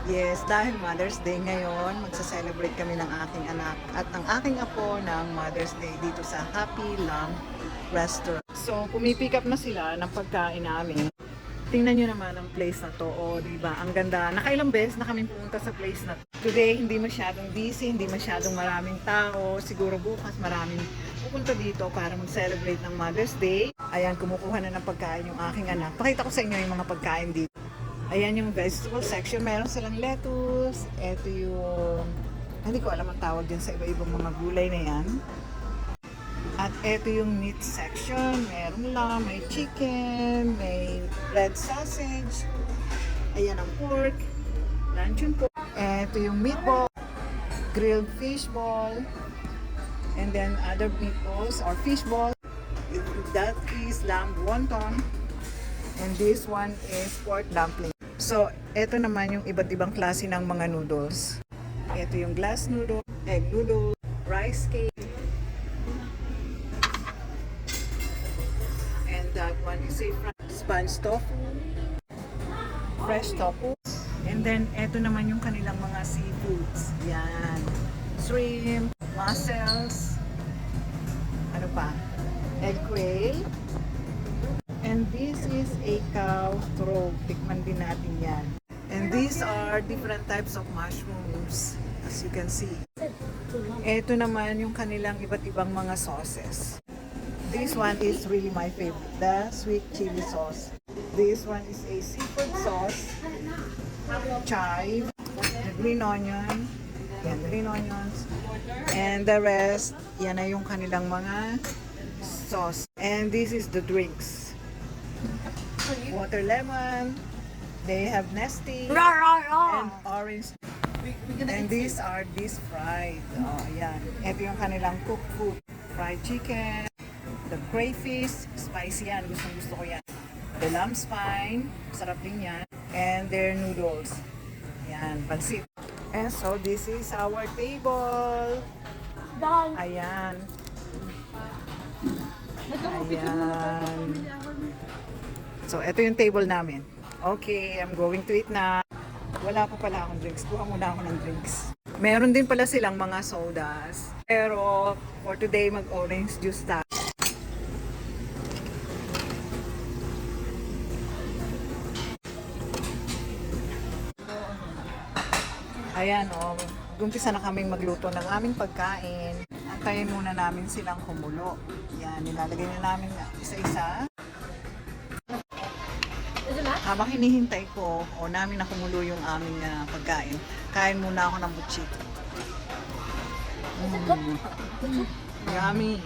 Yes, dahil Mother's Day ngayon, magsa-celebrate kami ng aking anak at ang aking apo ng Mother's Day dito sa Happy Lamb Restaurant. So, pumipick up na sila ng pagkain namin. Tingnan nyo naman ang place na to. O, diba? Ang ganda. Nakailang beses na kami pumunta sa place na to. Today, hindi masyadong busy, hindi masyadong maraming tao. Siguro bukas maraming pupunta dito para mag-celebrate ng Mother's Day. Ayan, kumukuha na ng pagkain yung aking anak. Pakita ko sa inyo yung mga pagkain dito. Ayan yung vegetable section. Meron silang lettuce. Ito yung... Hindi ko alam ang tawag dyan sa iba-ibang mga gulay na yan. At ito yung meat section. Meron lang. May chicken. May red sausage. Ayan ang pork. Luncheon pork. Ito yung meatball. Grilled fish ball. And then other meatballs or fish ball. That is lamb wonton. And this one is pork dumpling. So, ito naman yung iba't ibang klase ng mga noodles. Ito yung glass noodle, egg noodle, rice cake. And that one is a sponge tofu, fresh tofu. And then, ito naman yung kanilang mga seafoods. Yan. Shrimp, mussels, ano pa? Egg quail. And this is a cow throat. Tikman din natin yan. And these are different types of mushrooms, as you can see. Ito naman yung kanilang iba't ibang mga sauces. This one is really my favorite, the sweet chili sauce. This one is a seafood sauce, chive, the green onion, yan, green onions, and the rest, yan na yung kanilang mga sauce. And this is the drinks. Water lemon, they have Nesty, and orange. And these are fried. Oh, ayan. Ito yung kanilang cooked food. Fried chicken, the crayfish, spicy yan. Gusto ko yan. The lamb spine, sarap din yan. And their noodles. Ayan, pansit. And so this is our table. Ayan. Ayan. So, ito yung table namin. Okay, I'm going to eat na. Wala pa pala akong drinks. Kuha muna ako ng drinks. Meron din pala silang mga sodas. Pero, for today, mag-orange juice tayo. Ayan, oh. Gumpisa na kaming magluto ng aming pagkain. Antayin muna namin silang kumulo. Yan, nilalagay na namin isa-isa. Habang hinihintay ko o namin na kumulo yung aming pagkain, kain muna ako ng butchik. Yummy!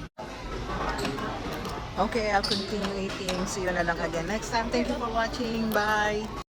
Okay, I'll continue eating. See you na lang again next time. Thank you for watching. Bye!